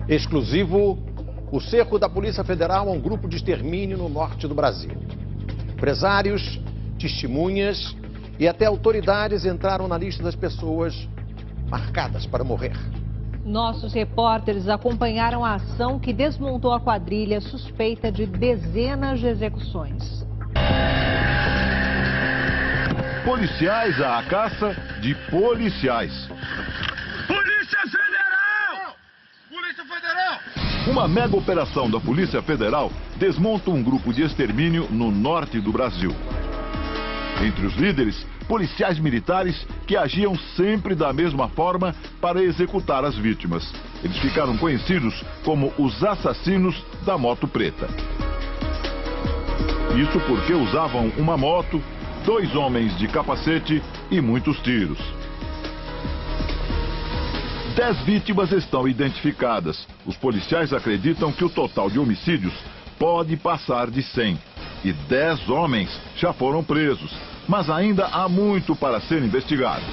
Exclusivo, o cerco da Polícia Federal a um grupo de extermínio no norte do Brasil. Empresários, testemunhas e até autoridades entraram na lista das pessoas marcadas para morrer. Nossos repórteres acompanharam a ação que desmontou a quadrilha suspeita de dezenas de execuções. Policiais à caça de policiais. Polícia Federal! Polícia Federal! Uma mega operação da Polícia Federal desmonta um grupo de extermínio no norte do Brasil. Entre os líderes, policiais militares que agiam sempre da mesma forma para executar as vítimas. Eles ficaram conhecidos como os assassinos da moto preta. Isso porque usavam uma moto, 2 homens de capacete e muitos tiros. 10 vítimas estão identificadas. Os policiais acreditam que o total de homicídios pode passar de 100. E 10 homens já foram presos. Mas ainda há muito para ser investigado.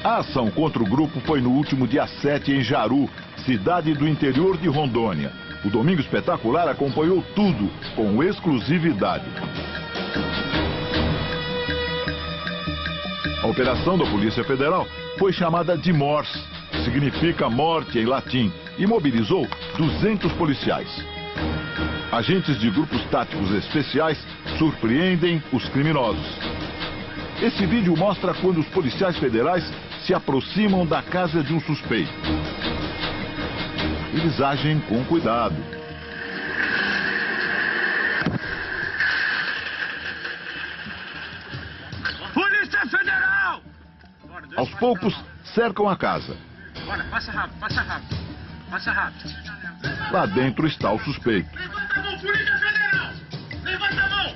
A ação contra o grupo foi no último dia 7 em Jaru, cidade do interior de Rondônia. O Domingo Espetacular acompanhou tudo com exclusividade. A operação da Polícia Federal foi chamada de MORS, que significa morte em latim, e mobilizou 200 policiais. Agentes de grupos táticos especiais surpreendem os criminosos. Esse vídeo mostra quando os policiais federais se aproximam da casa de um suspeito. Eles agem com cuidado. Polícia Federal! Aos poucos, cercam a casa. Bora, passa rápido, passa rápido. Passa rápido. Lá dentro está o suspeito. Levanta a mão, Polícia Federal! Levanta a mão!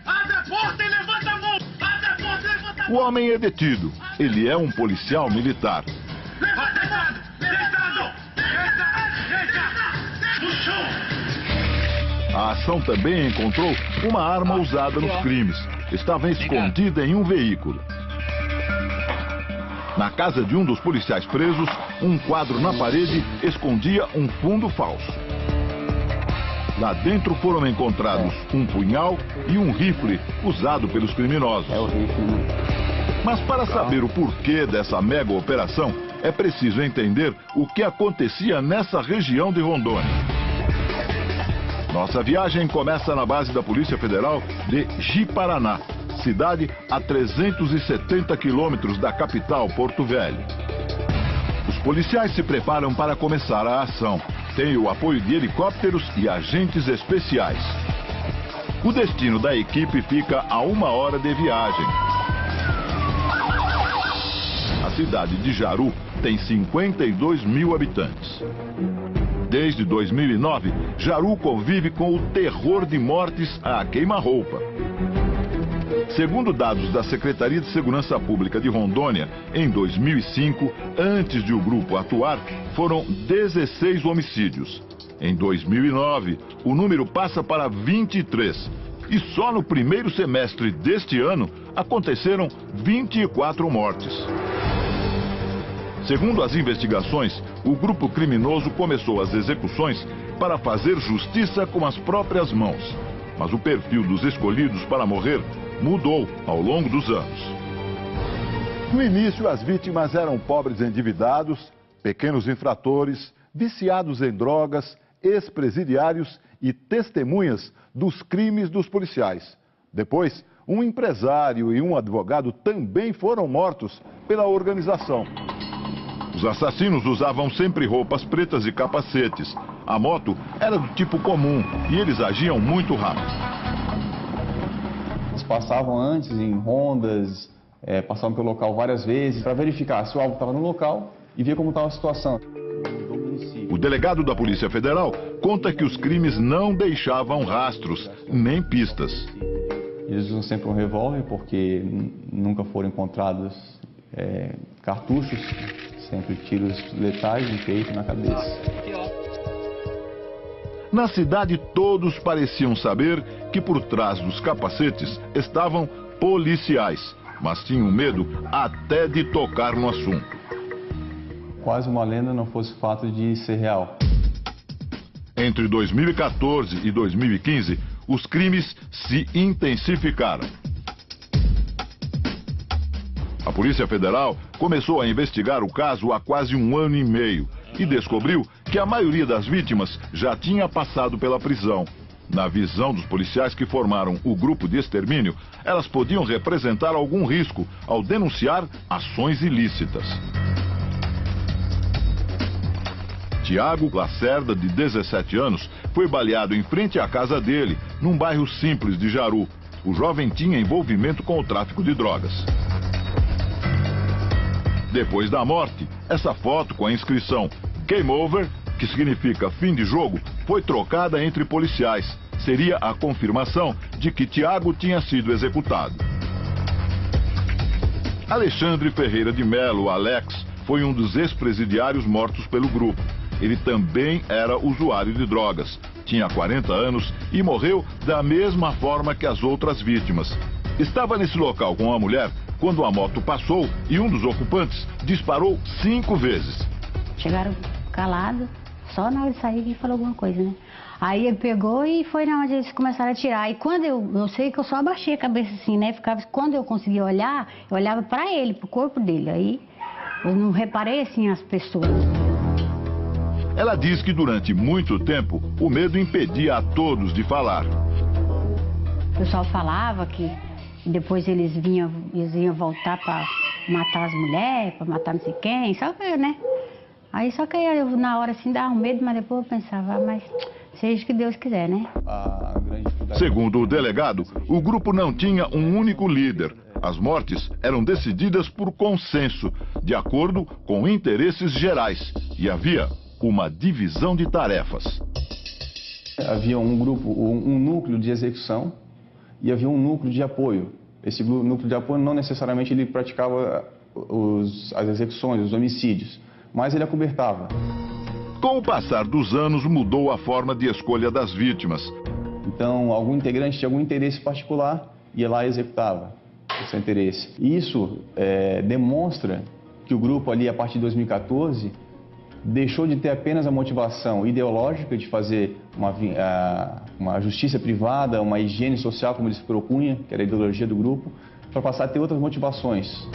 Abre a porta e levanta a mão! Abre a porta e levanta a mão! O homem é detido. Ele é um policial militar. Levanta a mão! Deitado! Deita! No chão! A ação também encontrou uma arma usada nos crimes. Estava escondida em um veículo. Na casa de um dos policiais presos, um quadro na parede escondia um fundo falso. Lá dentro foram encontrados um punhal e um rifle usado pelos criminosos. Mas para saber o porquê dessa mega operação, é preciso entender o que acontecia nessa região de Rondônia. Nossa viagem começa na base da Polícia Federal de Ji-Paraná, cidade a 370 quilômetros da capital, Porto Velho. Os policiais se preparam para começar a ação. Tem o apoio de helicópteros e agentes especiais. O destino da equipe fica a 1 hora de viagem. A cidade de Jaru tem 52 mil habitantes. Desde 2009, Jaru convive com o terror de mortes à queima-roupa. Segundo dados da Secretaria de Segurança Pública de Rondônia, em 2005, antes de o grupo atuar, foram 16 homicídios. Em 2009, o número passa para 23. E só no primeiro semestre deste ano, aconteceram 24 mortes. Segundo as investigações, o grupo criminoso começou as execuções para fazer justiça com as próprias mãos. Mas o perfil dos escolhidos para morrer mudou ao longo dos anos. No início, as vítimas eram pobres endividados, pequenos infratores, viciados em drogas, ex-presidiários e testemunhas dos crimes dos policiais. Depois, um empresário e um advogado também foram mortos pela organização. Os assassinos usavam sempre roupas pretas e capacetes. A moto era do tipo comum e eles agiam muito rápido. Eles passavam antes em rondas, passavam pelo local várias vezes para verificar se o alvo estava no local e ver como estava a situação. O delegado da Polícia Federal conta que os crimes não deixavam rastros, nem pistas. Eles usam sempre um revólver porque nunca foram encontrados cartuchos, sempre tiros letais no peito e na cabeça. Na cidade, todos pareciam saber que por trás dos capacetes estavam policiais, mas tinham medo até de tocar no assunto. quase uma lenda não fosse o fato de ser real. Entre 2014 e 2015, os crimes se intensificaram. A Polícia Federal começou a investigar o caso há quase 1 ano e meio e descobriu que a maioria das vítimas já tinha passado pela prisão. Na visão dos policiais que formaram o grupo de extermínio, elas podiam representar algum risco ao denunciar ações ilícitas. Tiago Lacerda, de 17 anos, foi baleado em frente à casa dele, num bairro simples de Jaru. O jovem tinha envolvimento com o tráfico de drogas. Depois da morte, essa foto com a inscrição Game Over, que significa fim de jogo, foi trocada entre policiais. Seria a confirmação de que Tiago tinha sido executado. Alexandre Ferreira de Melo, Alex, foi um dos ex-presidiários mortos pelo grupo. Ele também era usuário de drogas, tinha 40 anos e morreu da mesma forma que as outras vítimas. Estava nesse local com a mulher quando a moto passou e um dos ocupantes disparou 5 vezes. Chegaram calados, só na hora de sair que falou alguma coisa, né? Aí ele pegou e foi na onde eles começaram a atirar. E quando eu sei que eu só abaixei a cabeça assim, né? Quando eu conseguia olhar, eu olhava pra ele, pro corpo dele. Aí eu não reparei assim as pessoas. Ela diz que durante muito tempo o medo impedia a todos de falar. O pessoal falava que depois eles iam voltar para matar as mulheres, para matar não sei quem, só que, né? Aí só que eu, na hora assim dava um medo, mas depois eu pensava, mas seja o que Deus quiser, né? Segundo o delegado, o grupo não tinha um único líder. As mortes eram decididas por consenso, de acordo com interesses gerais, e havia uma divisão de tarefas. Havia um grupo, um núcleo de execução e havia um núcleo de apoio. Esse núcleo de apoio não necessariamente ele praticava as execuções, os homicídios, mas ele acobertava. Com o passar dos anos, mudou a forma de escolha das vítimas. Então, algum integrante tinha algum interesse particular, ia lá e executava esse interesse. Isso demonstra que o grupo ali, a partir de 2014, deixou de ter apenas a motivação ideológica de fazer uma justiça privada, uma higiene social, como eles propunham, que era a ideologia do grupo, para passar a ter outras motivações.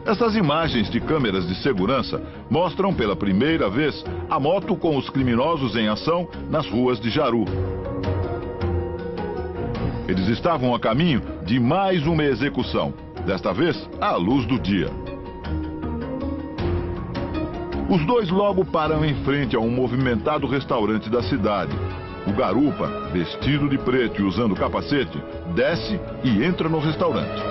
Essas imagens de câmeras de segurança mostram pela primeira vez a moto com os criminosos em ação nas ruas de Jaru. Eles estavam a caminho de mais uma execução, desta vez à luz do dia. Os dois logo param em frente a um movimentado restaurante da cidade. O garupa, vestido de preto e usando capacete, desce e entra no restaurante.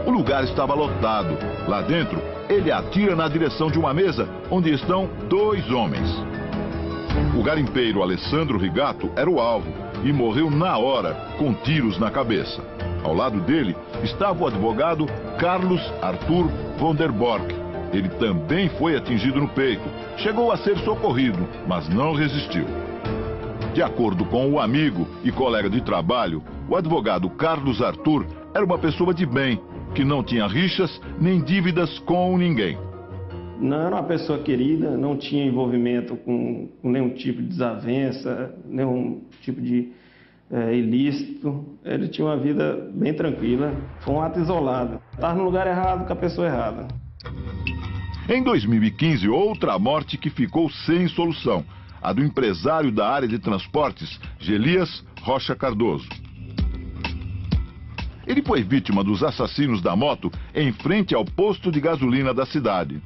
O lugar estava lotado. Lá dentro, ele atira na direção de uma mesa onde estão 2 homens. O garimpeiro Alessandro Rigato era o alvo e morreu na hora, com tiros na cabeça. Ao lado dele estava o advogado Carlos Arthur Vonderborg. Ele também foi atingido no peito. Chegou a ser socorrido, mas não resistiu. De acordo com o amigo e colega de trabalho, o advogado Carlos Arthur era uma pessoa de bem, que não tinha rixas nem dívidas com ninguém. Não era uma pessoa querida, não tinha envolvimento com nenhum tipo de desavença, nenhum tipo de ilícito. Ele tinha uma vida bem tranquila, foi um ato isolado. Estava no lugar errado com a pessoa errada. Em 2015, outra morte que ficou sem solução, a do empresário da área de transportes, Gelias Rocha Cardoso. Ele foi vítima dos assassinos da moto em frente ao posto de gasolina da cidade.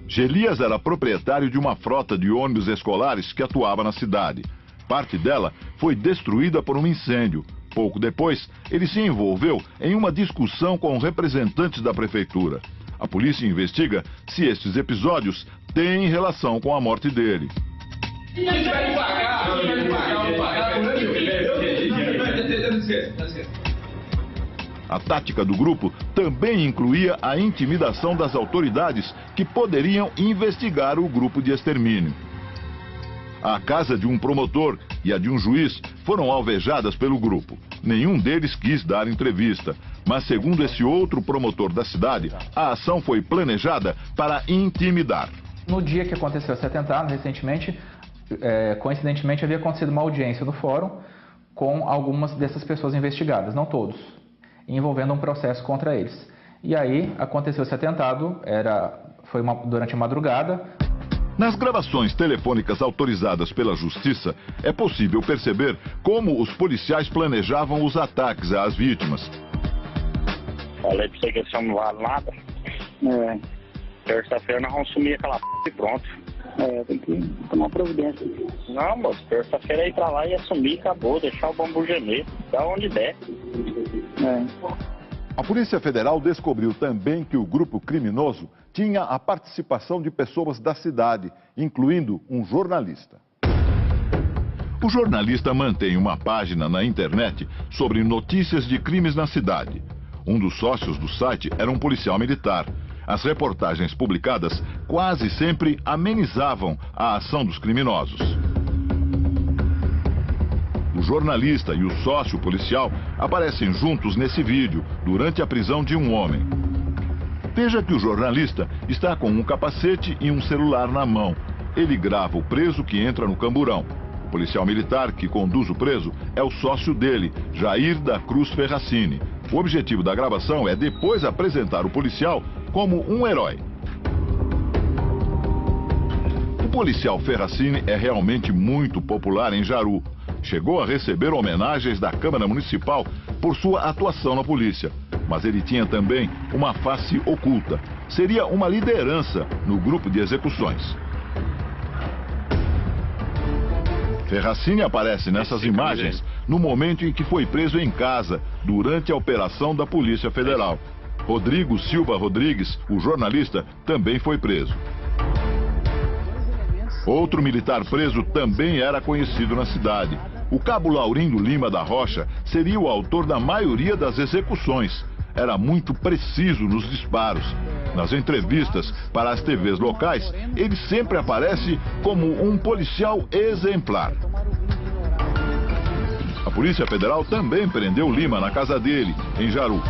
Gelias era proprietário de uma frota de ônibus escolares que atuava na cidade. Parte dela foi destruída por um incêndio. Pouco depois, ele se envolveu em uma discussão com representantes da prefeitura. A polícia investiga se estes episódios têm relação com a morte dele. A tática do grupo também incluía a intimidação das autoridades que poderiam investigar o grupo de extermínio. A casa de um promotor e a de um juiz foram alvejadas pelo grupo. nenhum deles quis dar entrevista. Mas, segundo esse outro promotor da cidade, a ação foi planejada para intimidar. No dia que aconteceu esse atentado, recentemente, coincidentemente, havia acontecido uma audiência no fórum com algumas dessas pessoas investigadas, não todos, envolvendo um processo contra eles. E aí aconteceu esse atentado, foi durante a madrugada. Nas gravações telefônicas autorizadas pela Justiça, é possível perceber como os policiais planejavam os ataques às vítimas. Falei pra você que esse homem não vale nada. Terça-feira nós vamos sumir aquela p e pronto. Tem que tomar providência. Não, moço, terça-feira ir pra lá e assumir, acabou, deixar o bambu gemer, dá onde der. A Polícia Federal descobriu também que o grupo criminoso tinha a participação de pessoas da cidade, incluindo um jornalista. O jornalista mantém uma página na internet sobre notícias de crimes na cidade. Um dos sócios do site era um policial militar. As reportagens publicadas quase sempre amenizavam a ação dos criminosos. O jornalista e o sócio policial aparecem juntos nesse vídeo, durante a prisão de um homem. Veja que o jornalista está com um capacete e um celular na mão. Ele grava o preso que entra no camburão. O policial militar que conduz o preso é o sócio dele, Jair da Cruz Ferracini. O objetivo da gravação é depois apresentar o policial como um herói. O policial Ferracini é realmente muito popular em Jaru. Chegou a receber homenagens da Câmara Municipal por sua atuação na polícia. Mas ele tinha também uma face oculta. Seria uma liderança no grupo de execuções. Ferracini aparece nessas imagens no momento em que foi preso em casa, durante a operação da Polícia Federal. Rodrigo Silva Rodrigues, o jornalista, também foi preso. Outro militar preso também era conhecido na cidade. O cabo Laurindo Lima da Rocha seria o autor da maioria das execuções. Era muito preciso nos disparos. Nas entrevistas para as TVs locais, ele sempre aparece como um policial exemplar. A Polícia Federal também prendeu Lima na casa dele, em Jaru.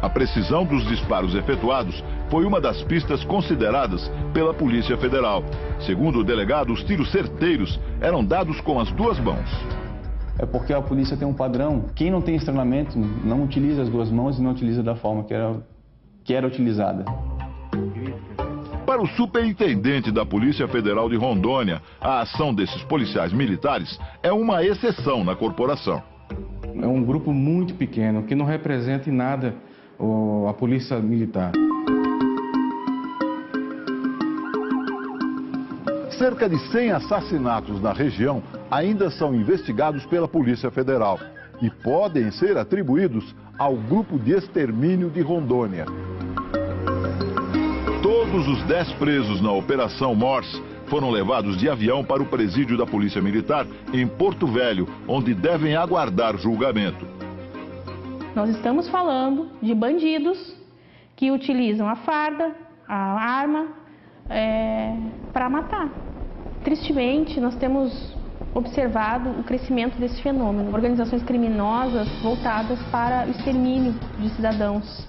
A precisão dos disparos efetuados foi uma das pistas consideradas pela Polícia Federal. Segundo o delegado, os tiros certeiros eram dados com as duas mãos. É porque a polícia tem um padrão. Quem não tem esse treinamento não utiliza as duas mãos e não utiliza da forma que era utilizada. Para o superintendente da Polícia Federal de Rondônia, a ação desses policiais militares é uma exceção na corporação. É um grupo muito pequeno, que não representa em nada a polícia militar. Cerca de 100 assassinatos na região ainda são investigados pela Polícia Federal e podem ser atribuídos ao Grupo de Extermínio de Rondônia. Todos os 10 presos na Operação Morse foram levados de avião para o presídio da Polícia Militar em Porto Velho, onde devem aguardar julgamento. Nós estamos falando de bandidos que utilizam a farda, a arma, para matar. Tristemente, nós temos observado o crescimento desse fenômeno, organizações criminosas voltadas para o extermínio de cidadãos.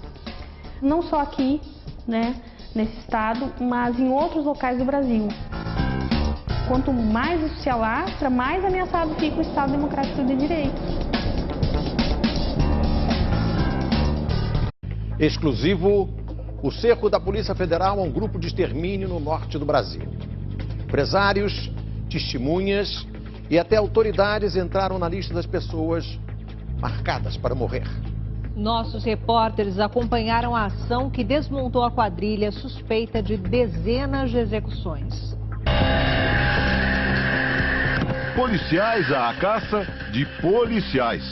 Não só aqui, nesse estado, mas em outros locais do Brasil. Quanto mais isso se alastra, mais ameaçado fica o Estado Democrático de Direito. Exclusivo, o cerco da Polícia Federal a um grupo de extermínio no norte do Brasil. Empresários, testemunhas e até autoridades entraram na lista das pessoas marcadas para morrer. Nossos repórteres acompanharam a ação que desmontou a quadrilha suspeita de dezenas de execuções. Policiais à caça de policiais.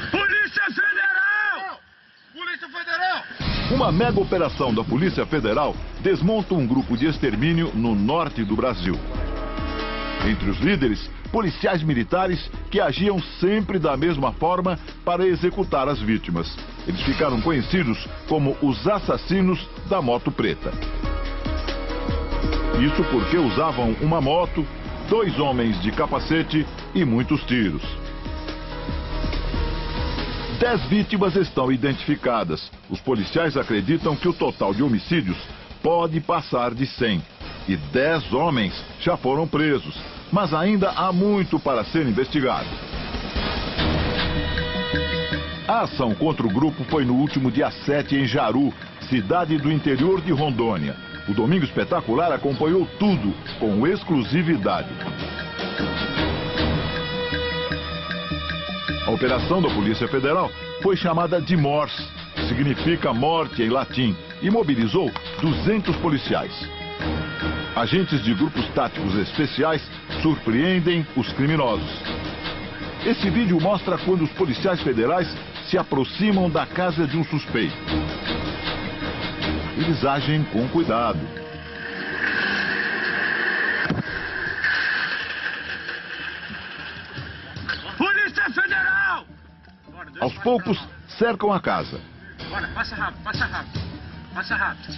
Polícia Federal! Polícia Federal! Uma mega operação da Polícia Federal desmonta um grupo de extermínio no norte do Brasil. Entre os líderes, policiais militares que agiam sempre da mesma forma para executar as vítimas. Eles ficaram conhecidos como os assassinos da moto preta. Isso porque usavam uma moto, 2 homens de capacete e muitos tiros. 10 vítimas estão identificadas. Os policiais acreditam que o total de homicídios pode passar de 100. E 10 homens já foram presos. Mas ainda há muito para ser investigado. A ação contra o grupo foi no último dia 7 em Jaru, cidade do interior de Rondônia. O Domingo Espetacular acompanhou tudo com exclusividade. A operação da Polícia Federal foi chamada de MORS, que significa morte em latim, e mobilizou 200 policiais. Agentes de grupos táticos especiais surpreendem os criminosos. Esse vídeo mostra quando os policiais federais se aproximam da casa de um suspeito. Eles agem com cuidado. Polícia Federal! Aos poucos, cercam a casa. Bora, passa rápido, passa rápido. Passa rápido.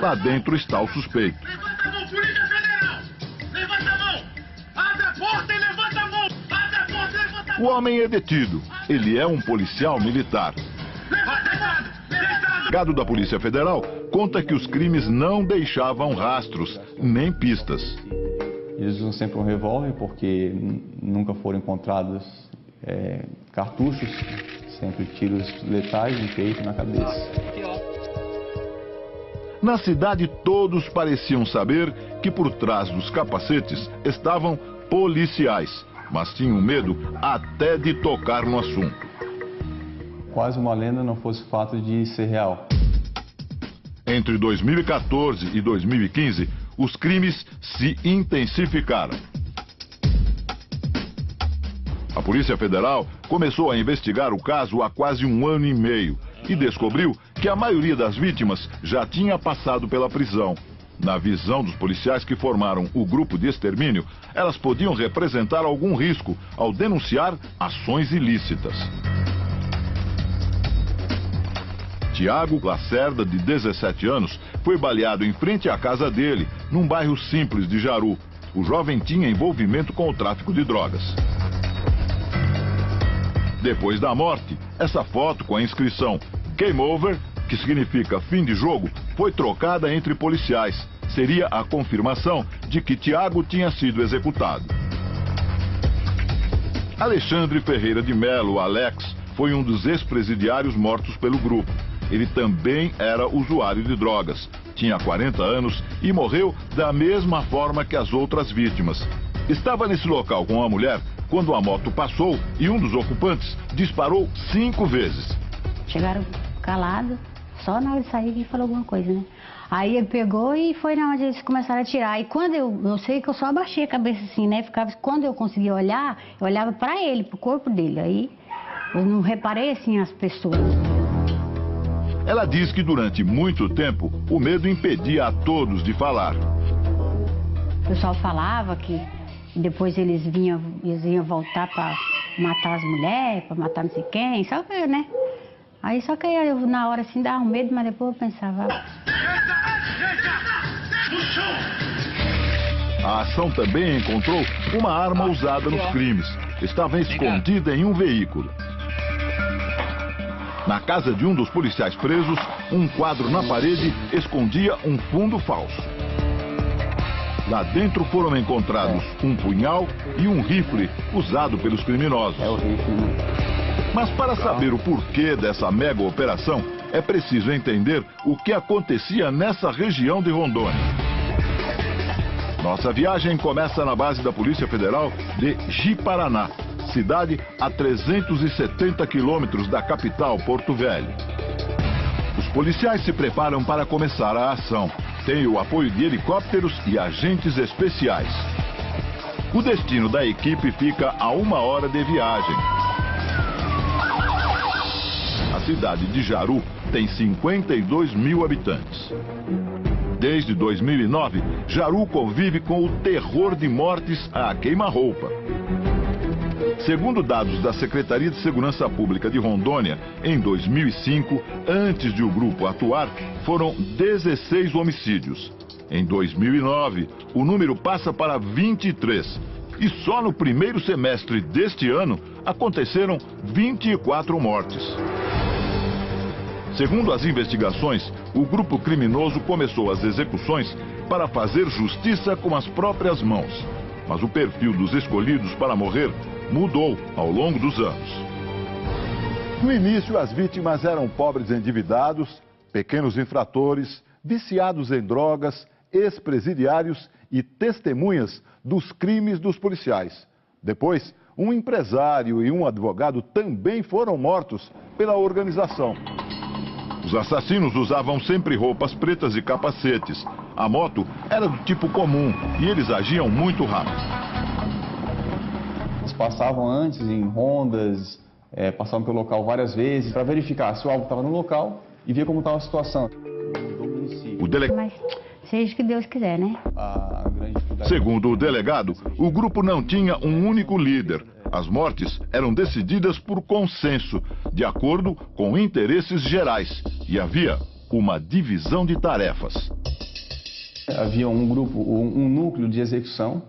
Lá dentro está o suspeito. Levanta a mão, Polícia Federal! Levanta a mão! Abre a porta e levanta a mão! Abre a porta e levanta a mão! O homem é detido. Ele é um policial militar. Levanta a mão! O delegado da Polícia Federal conta que os crimes não deixavam rastros, nem pistas. Eles usam sempre um revólver porque nunca foram encontrados cartuchos, sempre tiros letais no peito e na cabeça. Na cidade, todos pareciam saber que por trás dos capacetes estavam policiais, mas tinham medo até de tocar no assunto. Quase uma lenda não fosse o fato de ser real. Entre 2014 e 2015, os crimes se intensificaram. A Polícia Federal começou a investigar o caso há quase 1 ano e meio e descobriu que a maioria das vítimas já tinha passado pela prisão. Na visão dos policiais que formaram o grupo de extermínio, elas podiam representar algum risco ao denunciar ações ilícitas. Tiago Lacerda, de 17 anos, foi baleado em frente à casa dele, num bairro simples de Jaru. O jovem tinha envolvimento com o tráfico de drogas. Depois da morte, essa foto com a inscrição Game Over, que significa fim de jogo, foi trocada entre policiais. Seria a confirmação de que Tiago tinha sido executado. Alexandre Ferreira de Melo, Alex, foi um dos ex-presidiários mortos pelo grupo. Ele também era usuário de drogas, tinha 40 anos e morreu da mesma forma que as outras vítimas. Estava nesse local com a mulher quando a moto passou e um dos ocupantes disparou 5 vezes. Chegaram calados, só na hora de sair que falou alguma coisa, né? Aí ele pegou e foi na onde eles começaram a atirar. E quando eu sei que eu só abaixei a cabeça assim, né? Quando eu conseguia olhar, eu olhava pra ele, pro corpo dele. Aí eu não reparei assim as pessoas. Ela diz que durante muito tempo o medo impedia a todos de falar. O pessoal falava que depois eles iam voltar para matar as mulheres, para matar não sei quem, só que, né? Aí só que eu, na hora assim dava um medo, mas depois eu pensava... A ação também encontrou uma arma usada nos crimes. Estava escondida em um veículo. Na casa de um dos policiais presos, um quadro na parede escondia um fundo falso. Lá dentro foram encontrados um punhal e um rifle usado pelos criminosos. É o rifle, né? Mas para saber o porquê dessa mega operação, é preciso entender o que acontecia nessa região de Rondônia. Nossa viagem começa na base da Polícia Federal de Ji-Paraná, cidade a 370 quilômetros da capital, Porto Velho. Os policiais se preparam para começar a ação. Tem o apoio de helicópteros e agentes especiais. O destino da equipe fica a 1 hora de viagem. A cidade de Jaru tem 52 mil habitantes. Desde 2009, Jaru convive com o terror de mortes à queima-roupa. Segundo dados da Secretaria de Segurança Pública de Rondônia, em 2005, antes de o grupo atuar, foram 16 homicídios. Em 2009, o número passa para 23. e só no primeiro semestre deste ano aconteceram 24 mortes. Segundo as investigações, o grupo criminoso começou as execuções para fazer justiça com as próprias mãos. Mas o perfil dos escolhidos para morrer mudou ao longo dos anos. No início, as vítimas eram pobres endividados, pequenos infratores, viciados em drogas, ex-presidiários e testemunhas dos crimes dos policiais. Depois, um empresário e um advogado também foram mortos pela organização. Os assassinos usavam sempre roupas pretas e capacetes. A moto era do tipo comum e eles agiam muito rápido. Eles passavam antes em rondas, passavam pelo local várias vezes para verificar se o alvo estava no local e ver como estava a situação. Mas seja o que Deus quiser, né? Segundo o delegado, o grupo não tinha um único líder. As mortes eram decididas por consenso, de acordo com interesses gerais. E havia uma divisão de tarefas. Havia um grupo, um núcleo de execução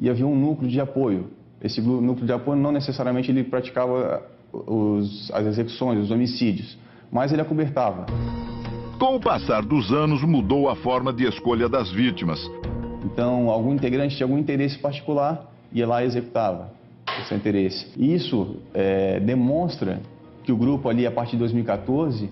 e havia um núcleo de apoio. Esse núcleo de apoio não necessariamente ele praticava as execuções, os homicídios, mas ele acobertava. Com o passar dos anos, mudou a forma de escolha das vítimas. Então, algum integrante tinha algum interesse particular, ia lá e executava o seu interesse. E isso demonstra que o grupo ali, a partir de 2014,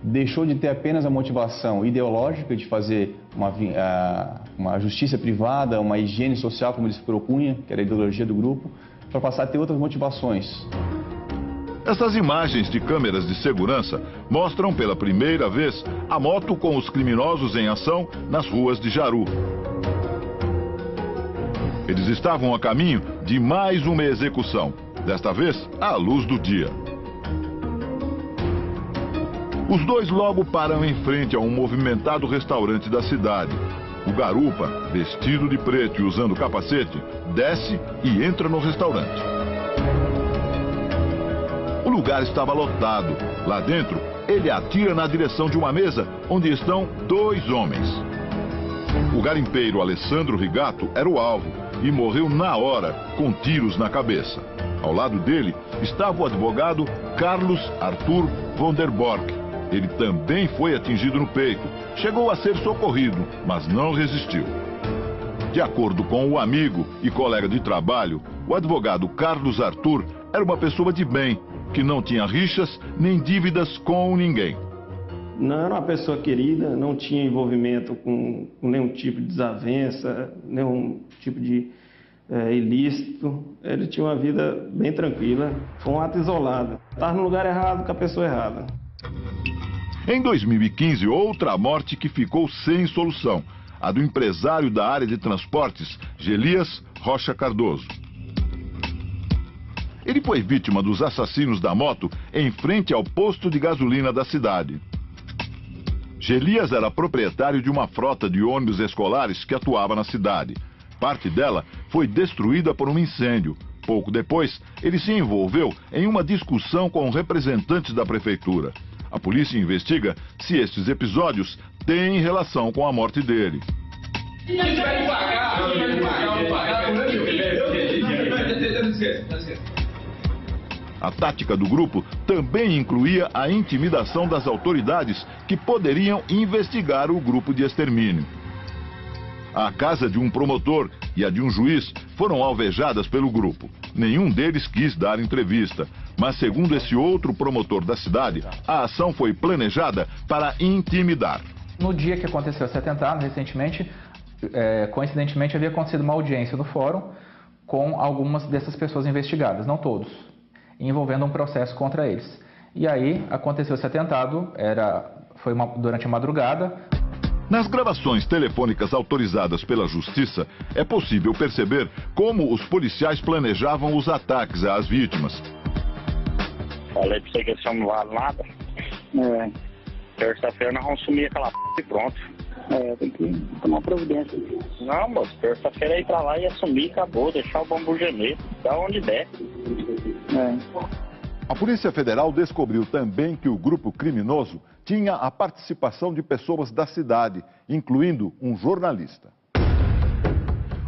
deixou de ter apenas a motivação ideológica de fazer uma justiça privada, uma higiene social, como eles propunham, que era a ideologia do grupo, para passar a ter outras motivações. Essas imagens de câmeras de segurança mostram pela primeira vez a moto com os criminosos em ação nas ruas de Jaru. Eles estavam a caminho de mais uma execução, desta vez à luz do dia. Os dois logo param em frente a um movimentado restaurante da cidade. O garupa, vestido de preto e usando capacete, desce e entra no restaurante. O lugar estava lotado. Lá dentro, ele atira na direção de uma mesa onde estão dois homens. O garimpeiro Alessandro Rigato era o alvo e morreu na hora, com tiros na cabeça. Ao lado dele estava o advogado Carlos Arthur Vonderborg. Ele também foi atingido no peito. Chegou a ser socorrido, mas não resistiu. De acordo com o amigo e colega de trabalho, o advogado Carlos Arthur era uma pessoa de bem, que não tinha rixas nem dívidas com ninguém. Não era uma pessoa querida, não tinha envolvimento com nenhum tipo de desavença, nenhum tipo de ilícito. Ele tinha uma vida bem tranquila, foi um ato isolado. Estava no lugar errado com a pessoa errada. Em 2015, outra morte que ficou sem solução, a do empresário da área de transportes, Gelias Rocha Cardoso. Ele foi vítima dos assassinos da moto em frente ao posto de gasolina da cidade. Gelias era proprietário de uma frota de ônibus escolares que atuava na cidade. Parte dela foi destruída por um incêndio. Pouco depois, ele se envolveu em uma discussão com representantes da prefeitura. A polícia investiga se estes episódios têm relação com a morte dele. A tática do grupo também incluía a intimidação das autoridades que poderiam investigar o grupo de extermínio. A casa de um promotor e a de um juiz foram alvejadas pelo grupo. Nenhum deles quis dar entrevista, mas segundo esse outro promotor da cidade, a ação foi planejada para intimidar. No dia que aconteceu esse atentado, recentemente, coincidentemente havia acontecido uma audiência no fórum com algumas dessas pessoas investigadas, não todos, envolvendo um processo contra eles. E aí aconteceu esse atentado, foi durante a madrugada. Nas gravações telefônicas autorizadas pela Justiça, é possível perceber como os policiais planejavam os ataques às vítimas. Falei pra você que esse homem não vale nada. Terça-feira nós vamos sumir aquela p e pronto. Tem que tomar providência. Não, moço, terça-feira ir pra lá e assumir, acabou, deixar o bambu gemer, dá onde der. A Polícia Federal descobriu também que o grupo criminoso tinha a participação de pessoas da cidade, incluindo um jornalista.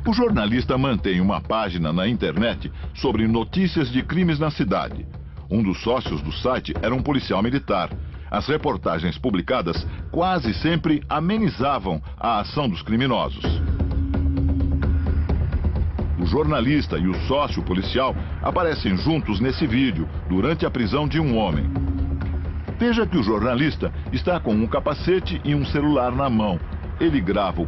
O jornalista mantém uma página na internet sobre notícias de crimes na cidade. Um dos sócios do site era um policial militar. As reportagens publicadas quase sempre amenizavam a ação dos criminosos. O jornalista e o sócio policial aparecem juntos nesse vídeo, durante a prisão de um homem. Veja que o jornalista está com um capacete e um celular na mão. Ele grava o